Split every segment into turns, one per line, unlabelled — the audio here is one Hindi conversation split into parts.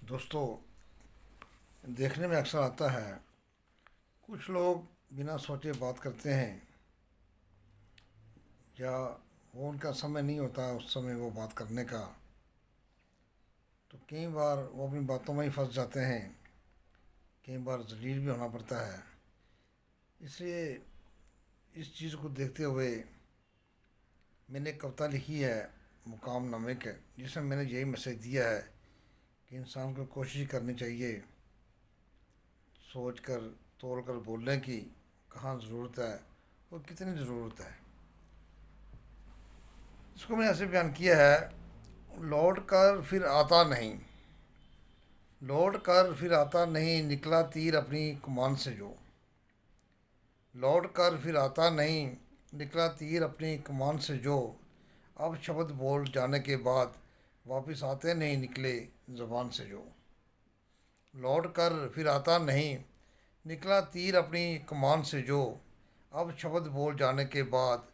दोस्तों, देखने में अक्सर आता है कुछ लोग बिना सोचे बात करते हैं, या वो उनका समय नहीं होता उस समय वो बात करने का। तो कई बार वो अपनी बातों में ही फंस जाते हैं, कई बार जलील भी होना पड़ता है। इसलिए इस चीज़ को देखते हुए मैंने एक कविता लिखी है मुकाम नामे के, जिसमें मैंने यही मैसेज दिया है कि इंसान को कोशिश करनी चाहिए सोच कर तोल कर बोलने की, कहाँ ज़रूरत है और कितनी ज़रूरत है। इसको मैंने ऐसे बयान किया है, लौट कर फिर आता नहीं, लौट कर फिर आता नहीं, निकला तीर अपनी कमान से जो। लौट कर फिर आता नहीं, निकला तीर अपनी कमान से जो। अब शब्द बोल जाने के बाद वापस आते नहीं निकले ज़बान से जो। लौट कर फिर आता नहीं, निकला तीर अपनी कमान से जो। अब शब्द बोल जाने के बाद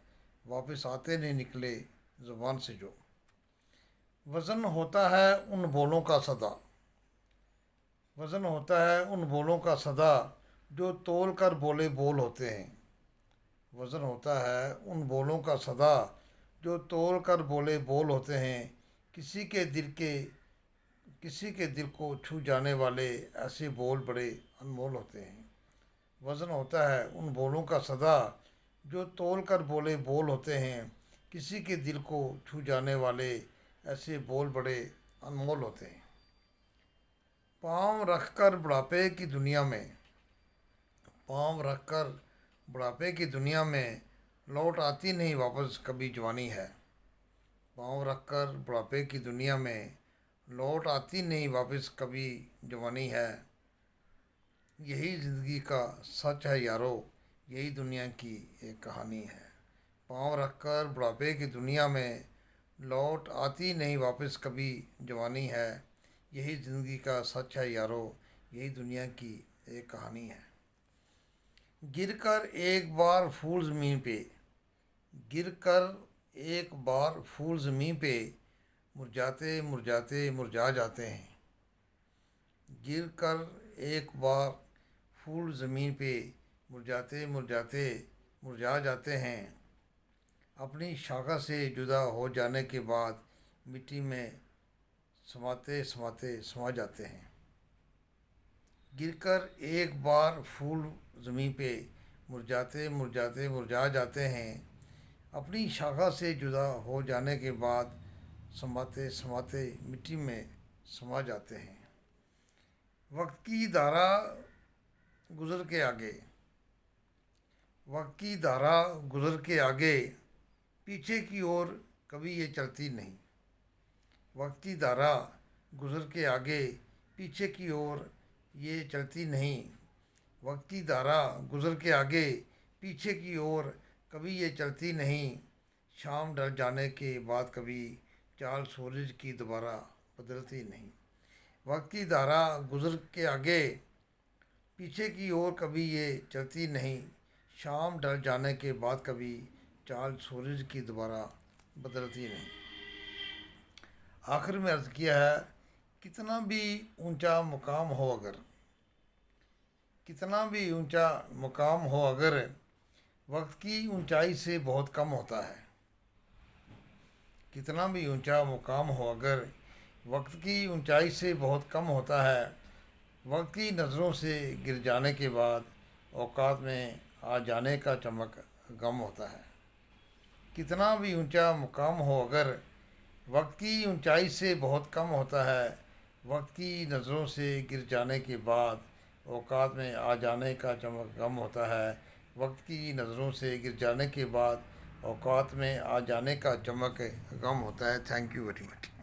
वापस आते नहीं निकले ज़बान से जो। वज़न होता है उन बोलों का सदा, वज़न होता है उन बोलों का सदा, जो तोल कर बोले बोल होते हैं। वज़न होता है उन बोलों का सदा, जो तोल कर बोले बोल होते हैं। किसी के दिल को छू जाने वाले ऐसे बोल बड़े अनमोल होते हैं। वज़न होता है उन बोलों का सदा, जो तोल कर बोले बोल होते हैं। किसी के दिल को छू जाने वाले ऐसे बोल बड़े अनमोल होते हैं। पाँव रखकर बुढ़ापे की दुनिया में, पाँव रखकर बुढ़ापे की दुनिया में, लौट आती नहीं वापस कभी जवानी है। पाँव रखकर बुढ़ापे की दुनिया में, लौट आती नहीं वापस कभी जवानी है। यही ज़िंदगी का सच है यारो, यही दुनिया की एक कहानी है। पाँव रखकर बुढ़ापे की दुनिया में, लौट आती नहीं वापस कभी जवानी है। यही ज़िंदगी का सच है यारो, यही दुनिया की एक कहानी है। गिरकर एक बार फूल ज़मीन पे, गिरकर एक बार फूल ज़मीन पे, मुरझाते मुरझाते मुरझा जाते हैं। गिरकर एक बार फूल ज़मीन पे, मुरझाते मुरझाते मुरझा जाते हैं। अपनी शाखा से जुदा हो जाने के बाद मिट्टी में समाते समाते समा जाते हैं। गिरकर एक बार फूल ज़मीन पे, मुरझाते मुरझाते मुरझा जाते हैं। अपनी शाखा से जुदा हो जाने के बाद समाते समाते मिट्टी में समा जाते हैं। वक्त की धारा गुज़र के आगे, वक्त की धारा गुज़र के आगे, पीछे की ओर कभी ये चलती नहीं। वक्त की धारा गुज़र के आगे, पीछे की ओर ये चलती नहीं। वक्त की धारा गुज़र के आगे, पीछे की ओर कभी ये चलती नहीं। शाम ढल जाने के बाद कभी चाल सूरज की दोबारा बदलती नहीं। वक्त की धारा गुज़र के आगे, पीछे की ओर कभी ये चलती नहीं। शाम ढल जाने के बाद कभी चाल सूरज की दोबारा बदलती नहीं। आखिर में अर्ज़ किया है, कितना भी ऊंचा मुकाम हो अगर, कितना भी ऊंचा मुकाम हो अगर, वक्त की ऊंचाई से बहुत कम होता है। कितना भी ऊंचा मुकाम हो अगर, वक्त की ऊंचाई से बहुत कम होता है। वक्त की नज़रों से गिर जाने के बाद औकात में आ जाने का चमक गम होता है। कितना भी ऊंचा मुकाम हो अगर, वक्त की ऊंचाई से बहुत कम होता है। वक्त की नज़रों से गिर जाने के बाद औकात में आ जाने का चमक गम होता है। वक्त की नज़रों से गिर जाने के बाद औकात में आ जाने का चमक गम होता है। Thank you very much.